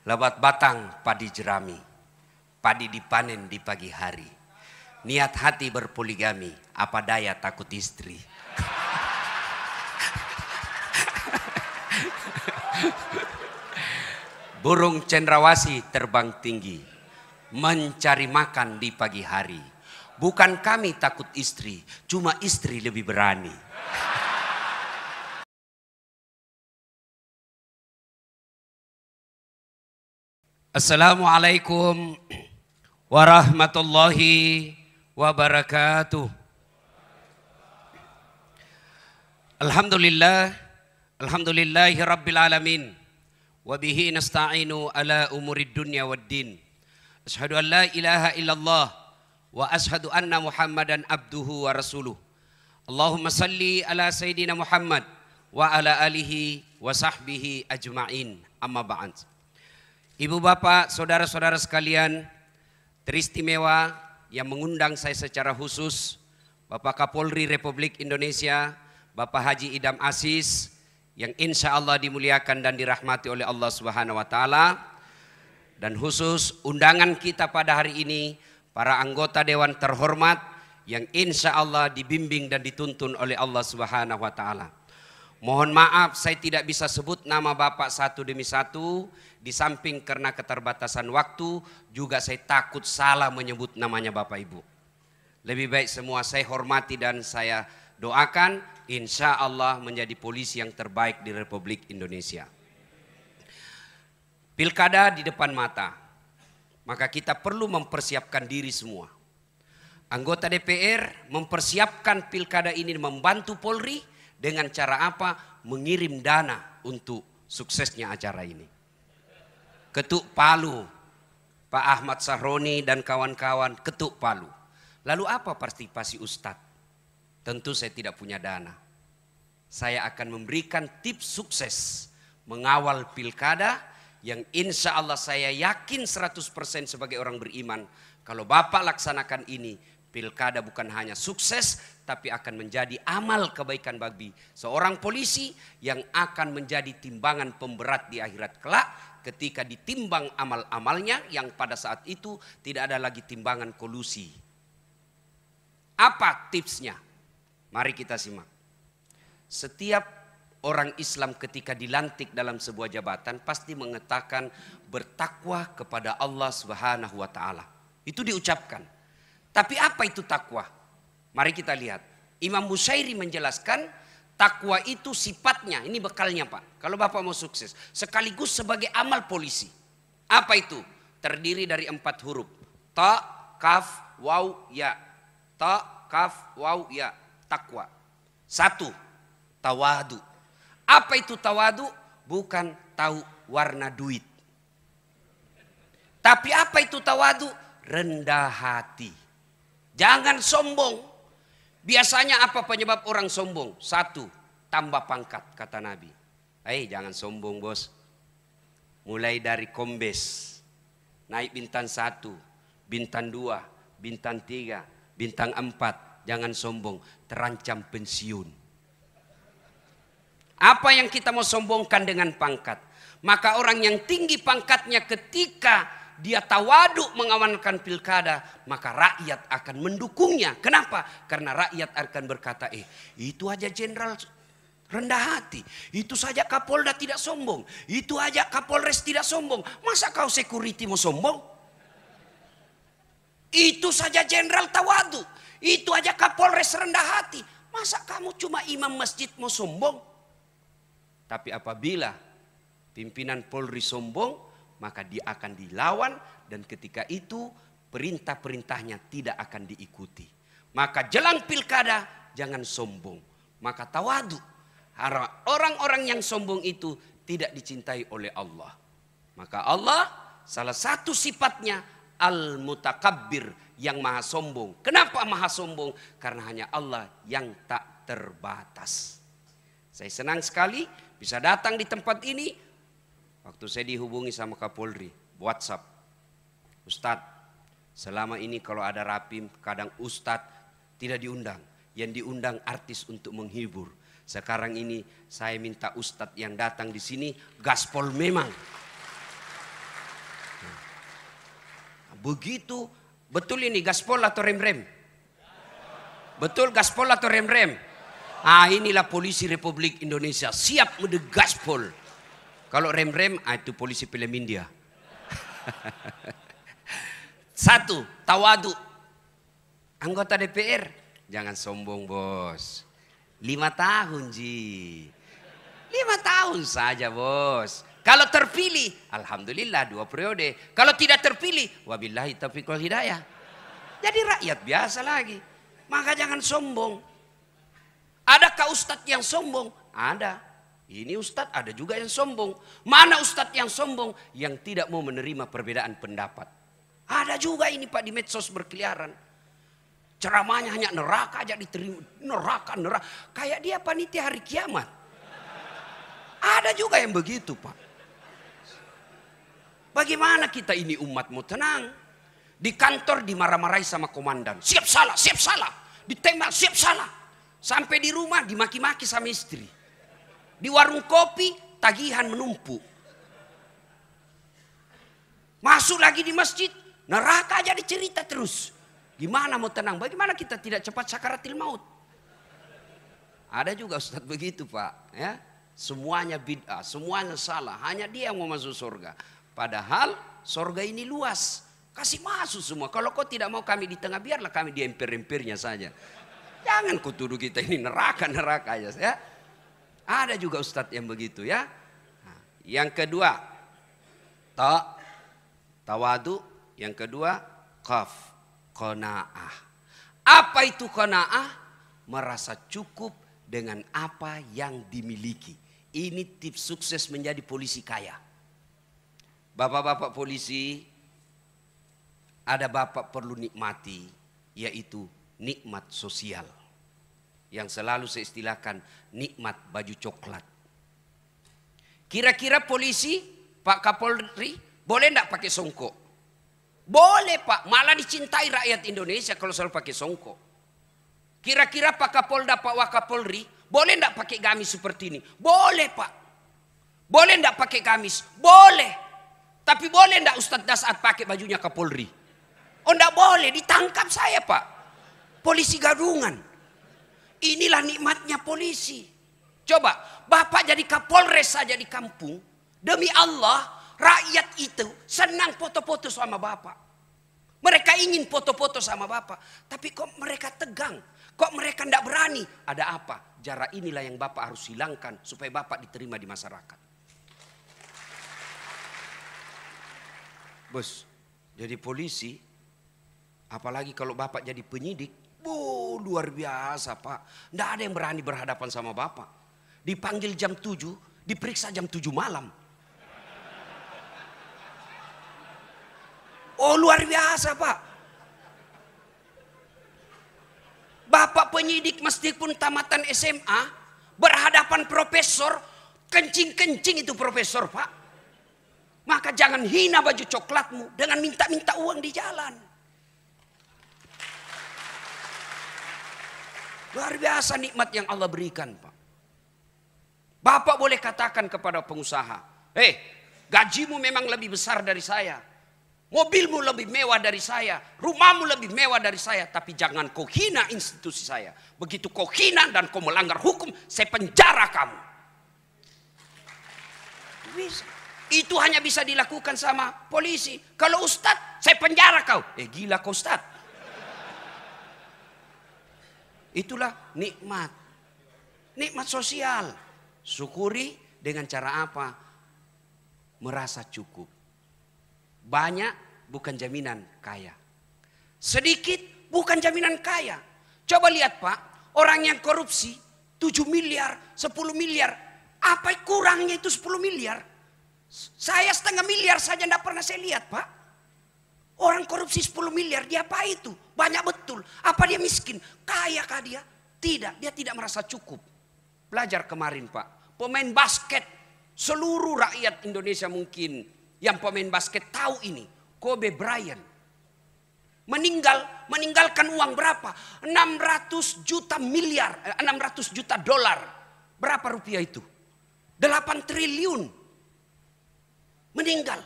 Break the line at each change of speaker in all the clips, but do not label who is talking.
Lebat batang padi jerami, padi dipanen di pagi hari. Niat hati berpoligami, apa daya takut istri. Burung cendrawasih terbang tinggi, mencari makan di pagi hari. Bukan kami takut istri, cuma istri lebih berani. Assalamualaikum warahmatullahi wabarakatuh. Alhamdulillahi rabbil alamin. Wabihi nasta'inu ala umurid dunya waddin. Ashhadu an la ilaha illallah wa ashhadu anna Muhammadan abduhu wa rasuluh. Allahumma salli ala Sayyidina Muhammad wa ala alihi wa sahbihi ajma'in. Amma ba'd. Ibu bapak, saudara-saudara sekalian, teristimewa yang mengundang saya secara khusus, Bapak Kapolri Republik Indonesia, Bapak Haji Idham Aziz, yang insya Allah dimuliakan dan dirahmati oleh Allah Subhanahu wa Ta'ala. Dan khusus undangan kita pada hari ini, para anggota Dewan terhormat yang insya Allah dibimbing dan dituntun oleh Allah Subhanahu wa Ta'ala. Mohon maaf saya tidak bisa sebut nama Bapak satu demi satu, di samping karena keterbatasan waktu, juga saya takut salah menyebut namanya Bapak Ibu. Lebih baik semua saya hormati dan saya doakan insya Allah menjadi polisi yang terbaik di Republik Indonesia. Pilkada di depan mata, maka kita perlu mempersiapkan diri semua. Anggota DPR mempersiapkan pilkada ini, membantu Polri dengan cara apa? Mengirim dana untuk suksesnya acara ini. Ketuk palu, Pak Ahmad Sahroni dan kawan-kawan ketuk palu. Lalu apa partisipasi Ustadz? Tentu saya tidak punya dana. Saya akan memberikan tips sukses mengawal pilkada yang insya Allah saya yakin 100% sebagai orang beriman. Kalau Bapak laksanakan ini, pilkada bukan hanya sukses, tapi akan menjadi amal kebaikan bagi seorang polisi yang akan menjadi timbangan pemberat di akhirat kelak ketika ditimbang amal-amalnya yang pada saat itu tidak ada lagi timbangan kolusi. Apa tipsnya? Mari kita simak. Setiap orang Islam ketika dilantik dalam sebuah jabatan pasti mengatakan bertakwa kepada Allah Subhanahu wa Ta'ala. Itu diucapkan. Tapi apa itu takwa? Mari kita lihat. Imam Bushairi menjelaskan takwa itu sifatnya, ini bekalnya Pak. Kalau Bapak mau sukses, sekaligus sebagai amal polisi. Apa itu? Terdiri dari 4 huruf. Ta, kaf, waw, ya. Ta, kaf, waw, ya. Takwa. 1. Tawadu. Apa itu tawadu? Bukan tahu warna duit. Tapi apa itu tawadu? Rendah hati. Jangan sombong. Biasanya apa penyebab orang sombong? 1, tambah pangkat kata Nabi. Jangan sombong bos. Mulai dari kombes, naik bintang 1, bintang 2, bintang 3, bintang 4. Jangan sombong, terancam pensiun. Apa yang kita mau sombongkan dengan pangkat? Maka orang yang tinggi pangkatnya ketika dia tawaduk mengamankan pilkada, maka rakyat akan mendukungnya. Kenapa? Karena rakyat akan berkata, itu aja jenderal rendah hati, itu saja Kapolda tidak sombong, itu aja Kapolres tidak sombong, masa kau security mau sombong? Itu saja jenderal tawaduk, itu aja Kapolres rendah hati, masa kamu cuma imam masjid mau sombong? Tapi apabila pimpinan Polri sombong, maka dia akan dilawan dan ketika itu perintah-perintahnya tidak akan diikuti. Maka jelang pilkada jangan sombong. Maka tawadu. Orang-orang yang sombong itu tidak dicintai oleh Allah. Maka Allah salah satu sifatnya al-mutakabbir, yang maha sombong. Kenapa maha sombong? Karena hanya Allah yang tak terbatas. Saya senang sekali bisa datang di tempat ini. Waktu saya dihubungi sama Kapolri, WhatsApp, Ustadz, selama ini kalau ada rapim, kadang Ustadz tidak diundang. Yang diundang artis untuk menghibur. Sekarang ini saya minta Ustadz yang datang di sini, gaspol memang. Begitu, betul ini gaspol atau rem-rem? Betul gaspol atau rem-rem? Ah, inilah polisi Republik Indonesia, siap mode gaspol. Kalau rem-rem, itu polisi film India. Satu, tawadu. Anggota DPR, jangan sombong bos. 5 tahun Ji. 5 tahun saja bos. Kalau terpilih, alhamdulillah 2 periode. Kalau tidak terpilih, wabillahi taufiq wal hidayah. Jadi rakyat biasa lagi. Maka jangan sombong. Adakah ustadz yang sombong? Ada. Ini ustadz ada juga yang sombong. Mana ustadz yang sombong? Yang tidak mau menerima perbedaan pendapat. Ada juga ini Pak di medsos berkeliaran. Ceramahnya hanya neraka aja diterima. Neraka. Kayak dia panitia hari kiamat. Ada juga yang begitu Pak. Bagaimana kita ini umat mau tenang? Di kantor dimarah-marahi sama komandan. Siap salah, siap salah. Ditembak, siap salah. Sampai di rumah dimaki-maki sama istri. Di warung kopi tagihan menumpuk. Masuk lagi di masjid. Neraka aja dicerita terus. Gimana mau tenang? Bagaimana kita tidak cepat sakaratil maut? Ada juga ustadz begitu Pak. Ya, semuanya bid'ah, semuanya salah. Hanya dia yang mau masuk surga. Padahal surga ini luas. Kasih masuk semua. Kalau kau tidak mau kami di tengah, biarlah kami di emper-empernya saja. Jangan kau tuduh kita ini neraka-neraka aja. Ya. Ada juga ustadz yang begitu ya. Nah, yang kedua, tawadu. Yang kedua, qanaah. Apa itu qanaah? Merasa cukup dengan apa yang dimiliki. Ini tips sukses menjadi polisi kaya. Bapak-bapak polisi, ada bapak perlu nikmati, yaitu nikmat sosial. Yang selalu saya istilahkan nikmat baju coklat. Kira-kira polisi, Pak Kapolri, boleh enggak pakai songkok? Boleh Pak, malah dicintai rakyat Indonesia kalau selalu pakai songkok. Kira-kira Pak Kapolda, Pak Wakapolri, boleh enggak pakai gamis seperti ini? Boleh Pak. Boleh enggak pakai gamis? Boleh. Tapi boleh enggak Ustadz Dasat pakai bajunya Kapolri? Oh enggak boleh, ditangkap saya Pak. Polisi gadungan. Inilah nikmatnya polisi. Coba, Bapak jadi Kapolres saja di kampung. Demi Allah, rakyat itu senang foto-foto sama Bapak. Mereka ingin foto-foto sama Bapak. Tapi kok mereka tegang? Kok mereka tidak berani? Ada apa? Jarak inilah yang Bapak harus hilangkan supaya Bapak diterima di masyarakat. Bos, jadi polisi, apalagi kalau Bapak jadi penyidik, luar biasa Pak. Tidak ada yang berani berhadapan sama Bapak. Dipanggil jam 7, diperiksa jam 7 malam. Oh luar biasa Pak. Bapak penyidik meskipun tamatan SMA, berhadapan profesor, kencing-kencing itu profesor Pak. Maka jangan hina baju coklatmu dengan minta-minta uang di jalan. Luar biasa nikmat yang Allah berikan Pak. Bapak boleh katakan kepada pengusaha, gajimu memang lebih besar dari saya. Mobilmu lebih mewah dari saya. Rumahmu lebih mewah dari saya. Tapi jangan kau hina institusi saya. Begitu kau hina dan kau melanggar hukum, saya penjara kamu. Bisa. Itu hanya bisa dilakukan sama polisi. Kalau ustadz, saya penjara kau. Gila kau ustadz. Itulah nikmat. Nikmat sosial. Syukuri dengan cara apa? Merasa cukup. Banyak bukan jaminan kaya. Sedikit bukan jaminan kaya. Coba lihat Pak, orang yang korupsi 7 miliar, 10 miliar. Apa kurangnya itu 10 miliar? Saya setengah miliar saja tidak pernah saya lihat Pak. Orang korupsi 10 miliar, dia apa itu? Banyak betul. Apa dia miskin? Kaya kah dia? Tidak, dia tidak merasa cukup. Belajar kemarin Pak, pemain basket seluruh rakyat Indonesia mungkin yang pemain basket tahu ini. Kobe Bryant meninggalkan uang berapa? 600 juta dolar. Berapa rupiah itu? 8 triliun. Meninggal.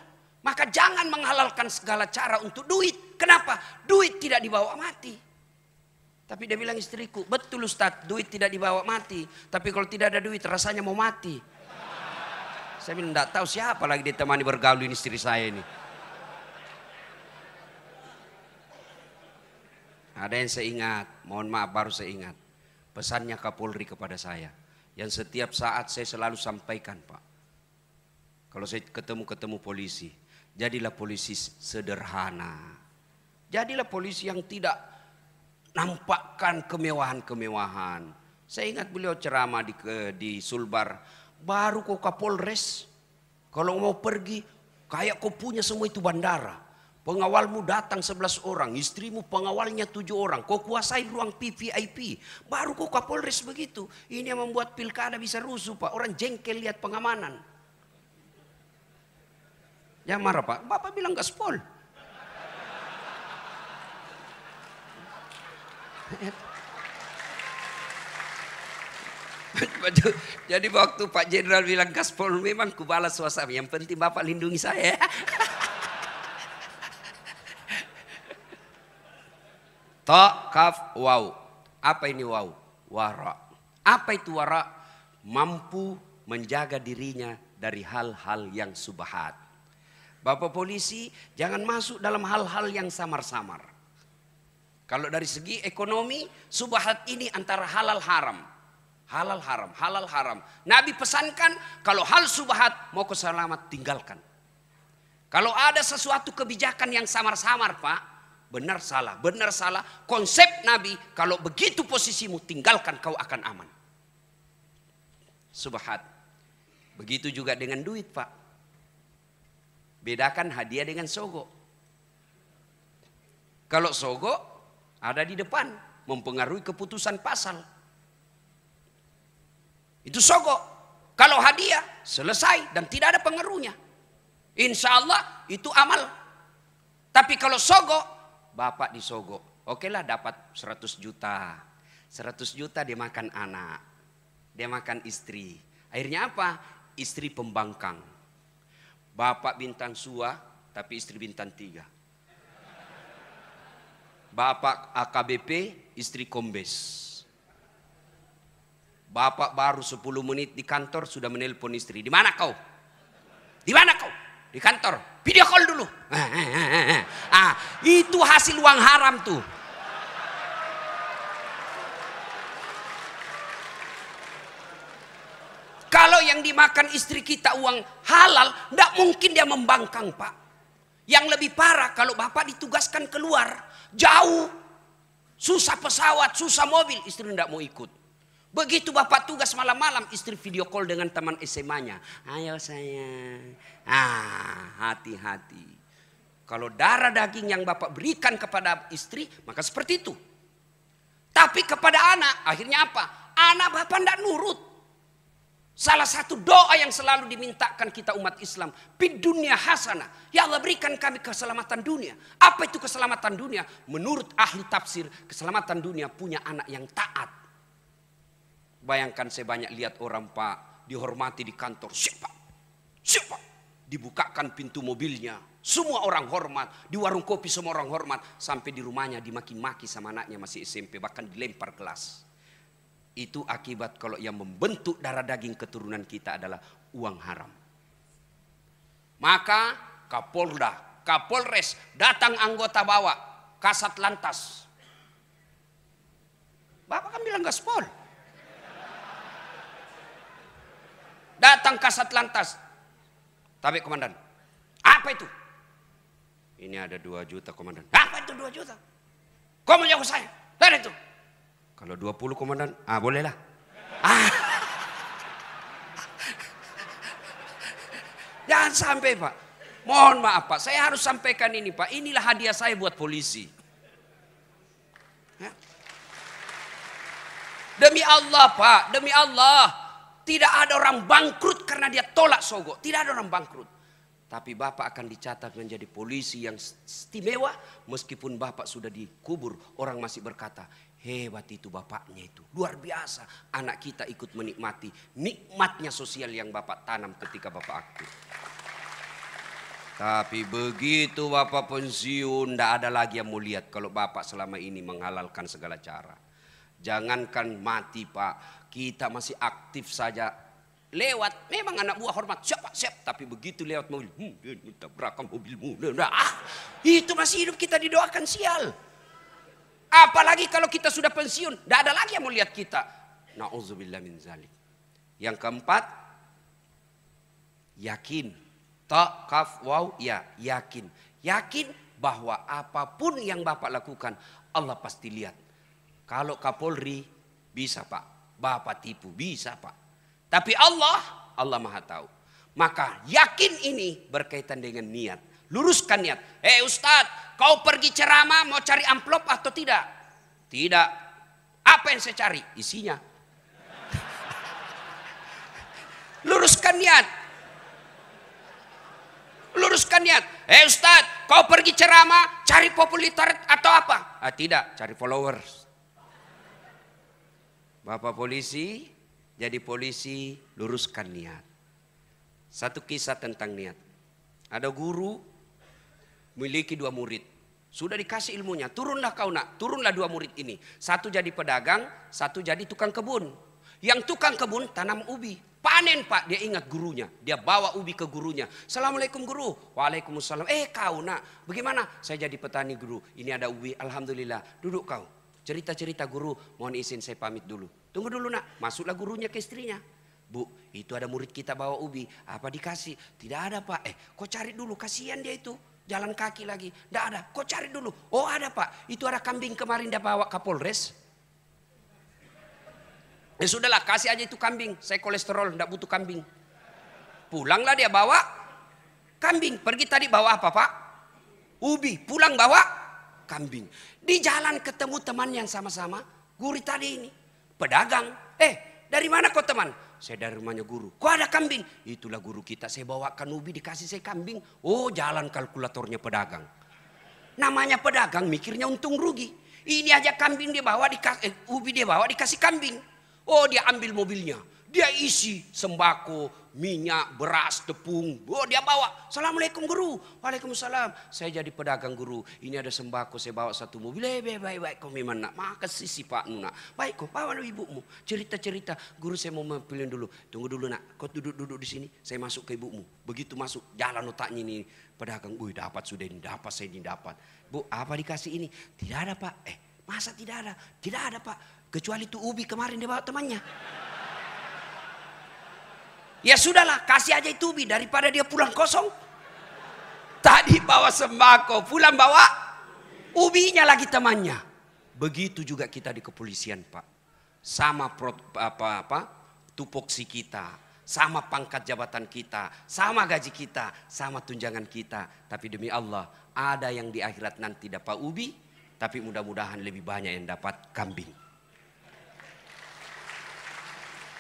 Maka jangan menghalalkan segala cara untuk duit. Kenapa? Duit tidak dibawa mati. Tapi dia bilang istriku, betul Ustaz, duit tidak dibawa mati. Tapi kalau tidak ada duit rasanya mau mati. Saya bilang enggak tahu siapa lagi ditemani bergaul ini istri saya ini. Ada yang saya ingat, mohon maaf baru saya ingat. Pesannya Kapolri kepada saya. Yang setiap saat saya selalu sampaikan Pak. Kalau saya ketemu polisi. Jadilah polisi sederhana. Jadilah polisi yang tidak nampakkan kemewahan-kemewahan. Saya ingat beliau ceramah di Sulbar. Baru kau Kapolres. Kalau mau pergi, kayak kau punya semua itu bandara. Pengawalmu datang 11 orang, istrimu pengawalnya 7 orang. Kau kuasai ruang VIP. Baru kau Kapolres begitu. Ini yang membuat pilkada bisa rusuh Pak. Orang jengkel lihat pengamanan. Ya marah Pak, Bapak bilang gaspol. Jadi waktu Pak Jenderal bilang gaspol memang kubalas suasana. Yang penting Bapak lindungi saya. Ta, kaf, waw. Apa ini waw? Wara. Apa itu wara? Mampu menjaga dirinya dari hal-hal yang subhat. Bapak polisi jangan masuk dalam hal-hal yang samar-samar. Kalau dari segi ekonomi, subhat ini antara halal haram. Halal haram, halal haram. Nabi pesankan kalau hal subhat mau selamat tinggalkan. Kalau ada sesuatu kebijakan yang samar-samar Pak, benar salah, benar salah. Konsep Nabi kalau begitu posisimu tinggalkan kau akan aman. Subhat. Begitu juga dengan duit Pak. Bedakan hadiah dengan sogo. Kalau sogo ada di depan mempengaruhi keputusan pasal. Itu sogo. Kalau hadiah selesai dan tidak ada pengaruhnya. Insya Allah itu amal. Tapi kalau sogo, Bapak disogo. Oke lah dapat 100 juta. 100 juta dia makan anak. Dia makan istri. Akhirnya apa? Istri pembangkang. Bapak bintang 2 tapi istri bintang 3. Bapak AKBP, istri kombes. Bapak baru 10 menit di kantor sudah menelpon istri. Di mana kau? Di mana kau? Di kantor. Video call dulu. Itu hasil uang haram tuh. Kalau yang dimakan istri kita uang halal, tidak mungkin dia membangkang Pak. Yang lebih parah kalau Bapak ditugaskan keluar, jauh, susah pesawat, susah mobil, istri tidak mau ikut. Begitu Bapak tugas malam-malam, istri video call dengan teman SMA-nya. Ayo sayang, hati-hati. Kalau darah daging yang Bapak berikan kepada istri, maka seperti itu. Tapi kepada anak, akhirnya apa? Anak Bapak tidak nurut. Salah satu doa yang selalu dimintakan kita umat Islam, fid dunya hasanah. Ya Allah berikan kami keselamatan dunia. Apa itu keselamatan dunia? Menurut ahli tafsir, keselamatan dunia punya anak yang taat. Bayangkan saya banyak lihat orang Pak dihormati di kantor. Siapa? Siapa? Dibukakan pintu mobilnya. Semua orang hormat. Di warung kopi semua orang hormat. Sampai di rumahnya dimaki-maki sama anaknya masih SMP. Bahkan dilempar gelas. Itu akibat kalau yang membentuk darah daging keturunan kita adalah uang haram. Maka Kapolda, Kapolres, datang anggota bawa, Kasat Lantas. Bapak kan bilang gaspol. Datang Kasat Lantas. Tapi komandan, apa itu? Ini ada 2 juta komandan. Apa itu 2 juta? Kau mau jauh saya? Dari itu. Kalau 20 komandan, bolehlah. Jangan sampai Pak. Mohon maaf Pak, saya harus sampaikan ini Pak. Inilah hadiah saya buat polisi. Ya. Demi Allah Pak, demi Allah. Tidak ada orang bangkrut karena dia tolak sogo. Tidak ada orang bangkrut. Tapi Bapak akan dicatat menjadi polisi yang istimewa. Meskipun Bapak sudah dikubur, orang masih berkata, hebat itu bapaknya itu. Luar biasa. Anak kita ikut menikmati nikmatnya sosial yang Bapak tanam ketika Bapak aktif. Tapi begitu Bapak pensiun, tidak ada lagi yang mau lihat kalau Bapak selama ini menghalalkan segala cara. Jangankan mati Pak, kita masih aktif saja. Lewat, memang anak buah hormat, siapa siap. Tapi begitu lewat mobil, tabrakan mobilmu. Itu masih hidup, kita didoakan sial. Apalagi kalau kita sudah pensiun, tidak ada lagi yang mau lihat kita. Na'udzubillah min zalik. Yang keempat, yakin. Ta, kaf, waw, ya, yakin. Yakin bahwa apapun yang Bapak lakukan, Allah pasti lihat. Kalau Kapolri, bisa Pak. Bapak tipu, bisa Pak. Tapi Allah Maha tahu. Maka yakin ini berkaitan dengan niat. Luruskan niat. Ustadz, kau pergi ceramah mau cari amplop atau tidak? Tidak. Apa yang saya cari? Isinya. Luruskan niat. Luruskan niat. Ustadz, kau pergi ceramah cari popularitas atau apa? Tidak, cari followers. Bapak polisi, jadi polisi, luruskan niat. Satu kisah tentang niat. Ada guru memiliki 2 murid. Sudah dikasih ilmunya, turunlah kau nak, turunlah 2 murid ini. Satu jadi pedagang, satu jadi tukang kebun. Yang tukang kebun tanam ubi. Panen Pak, dia ingat gurunya. Dia bawa ubi ke gurunya. Assalamualaikum guru. Waalaikumsalam. Kau nak, bagaimana? Saya jadi petani guru. Ini ada ubi, alhamdulillah. Duduk kau. Cerita-cerita guru, mohon izin saya pamit dulu. Tunggu dulu nak. Masuklah gurunya ke istrinya. Bu, itu ada murid kita bawa ubi. Apa dikasih? Tidak ada Pak. Kau cari dulu, kasihan dia itu. Jalan kaki lagi. Tidak ada, kau cari dulu. Oh ada Pak, itu ada kambing kemarin dia bawa Kapolres. Sudahlah, kasih aja itu kambing. Saya kolesterol, tidak butuh kambing. Pulanglah dia bawa kambing. Pergi tadi bawa apa Pak? Ubi. Pulang bawa kambing. Di jalan ketemu teman yang sama-sama. Guru tadi ini pedagang. Dari mana kau teman? Saya dari rumahnya guru. Kok ada kambing? Itulah guru kita. Saya bawakan ubi, dikasih saya kambing. Oh, jalan kalkulatornya pedagang. Namanya pedagang mikirnya untung rugi. Ini aja kambing dia bawa, ubi dia bawa, dikasih kambing. Oh, dia ambil mobilnya. Dia isi sembako, minyak, beras, tepung. Oh, dia bawa. Assalamualaikum guru. Waalaikumsalam. Saya jadi pedagang guru. Ini ada sembako, saya bawa 1 mobil. Baik, kau memang nak. Makasih si Pak Nuna. Baik, kau bawa ibumu. Cerita-cerita. Guru saya mau pilih dulu. Tunggu dulu nak. Kau duduk di sini. Saya masuk ke ibumu. Begitu masuk, jalan otaknya ini. Pedagang, dapat sudah ini. Dapat, saya ini dapat. Bu, apa dikasih ini? Tidak ada Pak. Masa tidak ada? Tidak ada Pak. Kecuali itu ubi kemarin dia bawa temannya. Ya sudahlah, kasih aja itu ubi daripada dia pulang kosong. Tadi bawa sembako, pulang bawa ubinya lagi temannya. Begitu juga kita di kepolisian Pak. Sama tupoksi kita, sama pangkat jabatan kita, sama gaji kita, sama tunjangan kita. Tapi demi Allah, ada yang di akhirat nanti dapat ubi, tapi mudah-mudahan lebih banyak yang dapat kambing.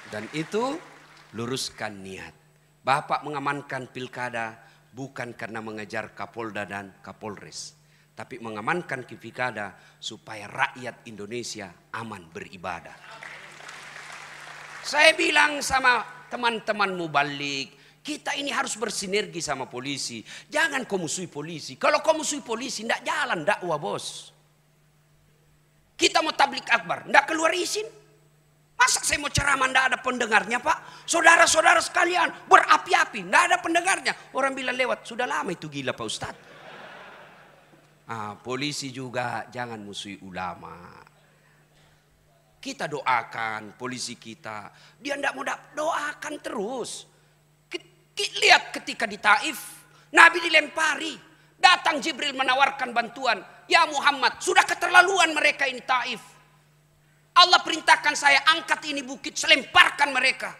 Dan itu luruskan niat. Bapak mengamankan pilkada bukan karena mengejar Kapolda dan Kapolres. Tapi mengamankan pilkada supaya rakyat Indonesia aman beribadah. Saya bilang sama teman-teman mubalik, kita ini harus bersinergi sama polisi. Jangan kau musuhi polisi. Kalau kau musuhi polisi, tidak jalan dakwah bos. Kita mau tablik akbar, tidak keluar izin. Masa saya mau ceramah tidak ada pendengarnya Pak? Saudara-saudara sekalian berapi-api, tidak ada pendengarnya. Orang bilang lewat, sudah lama itu gila Pak Ustadz. Polisi juga jangan musuhi ulama. Kita doakan polisi kita. Dia tidak mau doakan terus. Lihat ketika di Taif, Nabi dilempari. Datang Jibril menawarkan bantuan. Ya Muhammad, sudah keterlaluan mereka ini Taif. Allah perintahkan saya angkat ini bukit, saya lemparkan mereka.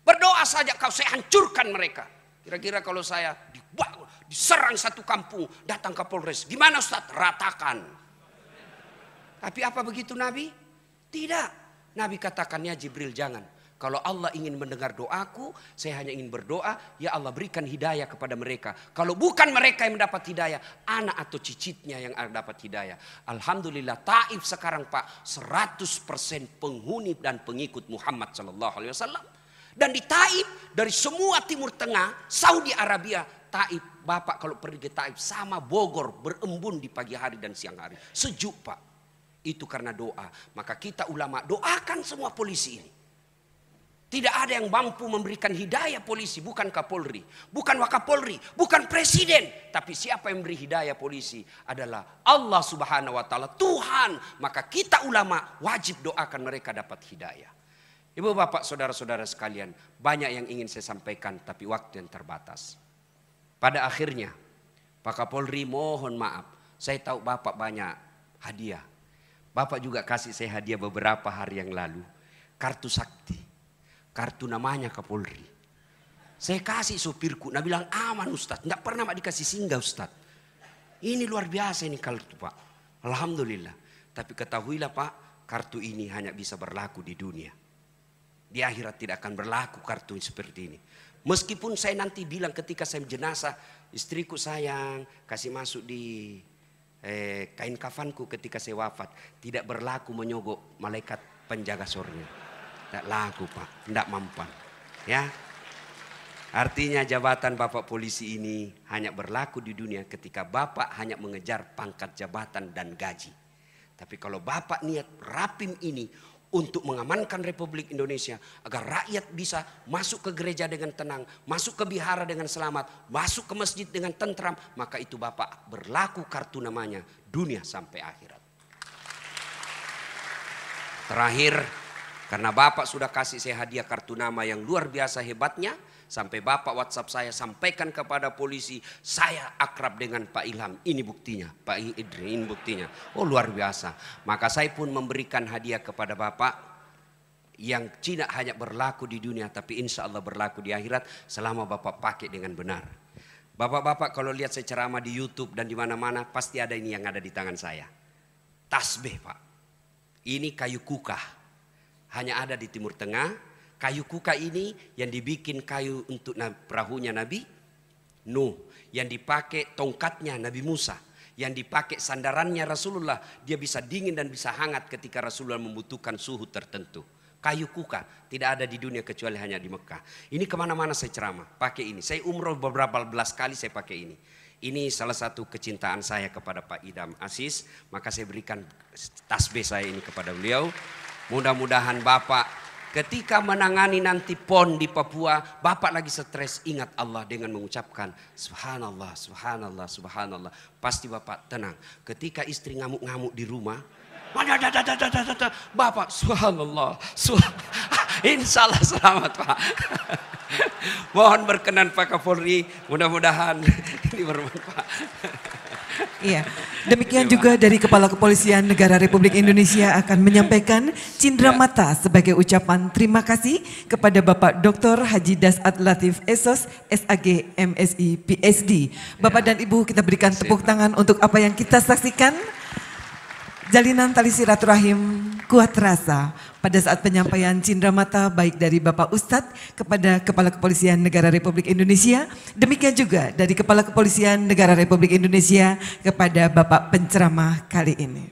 Berdoa saja kau, saya hancurkan mereka. Kira-kira kalau saya diserang satu kampung, datang Kapolres, gimana Ustaz? Ratakan. Tapi apa begitu Nabi? Tidak. Nabi katakan, ya Jibril jangan. Kalau Allah ingin mendengar doaku, saya hanya ingin berdoa, ya Allah berikan hidayah kepada mereka. Kalau bukan mereka yang mendapat hidayah, anak atau cicitnya yang dapat hidayah. Alhamdulillah Taif sekarang Pak 100% penghuni dan pengikut Muhammad SAW. Dan di Taif dari semua Timur Tengah, Saudi Arabia, Taif Bapak kalau pergi ke Taif sama Bogor, berembun di pagi hari dan siang hari. Sejuk Pak. Itu karena doa. Maka kita ulama doakan semua polisi ini. Tidak ada yang mampu memberikan hidayah polisi, bukan Kapolri, bukan Wakapolri, bukan Presiden. Tapi siapa yang memberi hidayah polisi adalah Allah Subhanahu wa Ta'ala, Tuhan. Maka kita ulama wajib doakan mereka dapat hidayah. Ibu bapak saudara-saudara sekalian, banyak yang ingin saya sampaikan tapi waktu yang terbatas. Pada akhirnya Pak Kapolri mohon maaf, saya tahu bapak banyak hadiah. Bapak juga kasih saya hadiah beberapa hari yang lalu, kartu sakti. Kartu namanya Kapolri. Saya kasih sopirku, nah bilang aman Ustadz, tidak pernah Mak dikasih singgah Ustadz. Ini luar biasa ini kartu Pak. Alhamdulillah. Tapi ketahuilah Pak, kartu ini hanya bisa berlaku di dunia. Di akhirat tidak akan berlaku kartu seperti ini. Meskipun saya nanti bilang ketika saya jenazah, istriku sayang, kasih masuk di kain kafanku ketika saya wafat. Tidak berlaku menyogok malaikat penjaga surga. Tidak laku Pak, tidak mampan. Ya, artinya jabatan Bapak polisi ini hanya berlaku di dunia ketika Bapak hanya mengejar pangkat jabatan dan gaji. Tapi kalau Bapak niat rapim ini untuk mengamankan Republik Indonesia agar rakyat bisa masuk ke gereja dengan tenang, masuk ke vihara dengan selamat, masuk ke masjid dengan tentram, maka itu Bapak berlaku kartu namanya dunia sampai akhirat. Terakhir, karena Bapak sudah kasih saya hadiah kartu nama yang luar biasa hebatnya, sampai Bapak WhatsApp saya sampaikan kepada polisi, saya akrab dengan Pak Ilham. Ini buktinya, Pak Idri, ini buktinya. Oh luar biasa. Maka saya pun memberikan hadiah kepada Bapak yang tidak hanya berlaku di dunia, tapi insya Allah berlaku di akhirat selama Bapak pakai dengan benar. Bapak-bapak kalau lihat saya ceramah di YouTube dan di mana-mana, pasti ada ini yang ada di tangan saya. Tasbih Pak. Ini kayu kukah. Hanya ada di Timur Tengah. Kayu kuka ini yang dibikin kayu untuk perahunya Nabi Nuh. Yang dipakai tongkatnya Nabi Musa. Yang dipakai sandarannya Rasulullah. Dia bisa dingin dan bisa hangat ketika Rasulullah membutuhkan suhu tertentu. Kayu kuka tidak ada di dunia kecuali hanya di Mekah. Ini kemana-mana saya ceramah pakai ini. Saya umroh beberapa belas kali saya pakai ini. Ini salah satu kecintaan saya kepada Pak Idam Aziz. Maka saya berikan tasbih saya ini kepada beliau. Mudah-mudahan Bapak ketika menangani nanti PON di Papua, Bapak lagi stres, ingat Allah dengan mengucapkan Subhanallah, Subhanallah, Subhanallah. Pasti Bapak tenang. Ketika istri ngamuk-ngamuk di rumah, Bapak Subhanallah, insya Allah selamat Pak. Mohon berkenan Pak Kapolri, mudah-mudahan ini bermanfaat.
Iya, demikian juga dari Kepala Kepolisian Negara Republik Indonesia akan menyampaikan cindera mata sebagai ucapan terima kasih kepada Bapak Dr. Haji Dasat Latif Esos, SAG, MSI, PSD. Bapak dan Ibu kita berikan tepuk tangan untuk apa yang kita saksikan. Jalinan tali silaturahim kuat terasa pada saat penyampaian cindera mata baik dari Bapak Ustadz kepada Kepala Kepolisian Negara Republik Indonesia. Demikian juga dari Kepala Kepolisian Negara Republik Indonesia kepada Bapak penceramah kali ini.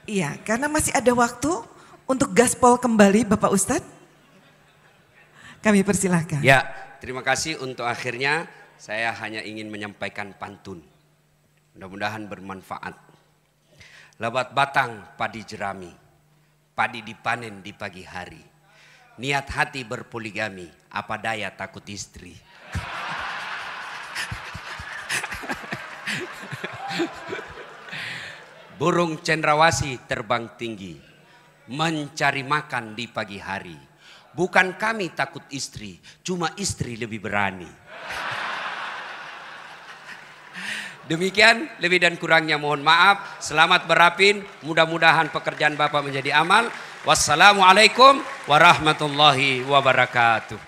Iya, karena masih ada waktu untuk gaspol kembali Bapak Ustadz. Kami persilahkan.
Ya, terima kasih untuk akhirnya saya hanya ingin menyampaikan pantun. Mudah-mudahan bermanfaat. Lebat batang padi jerami, padi dipanen di pagi hari. Niat hati berpoligami, apa daya takut istri. Burung cendrawasih terbang tinggi, mencari makan di pagi hari. Bukan kami takut istri, cuma istri lebih berani. Demikian, lebih dan kurangnya mohon maaf. Selamat berapin, mudah-mudahan pekerjaan Bapak menjadi amal. Wassalamualaikum warahmatullahi wabarakatuh.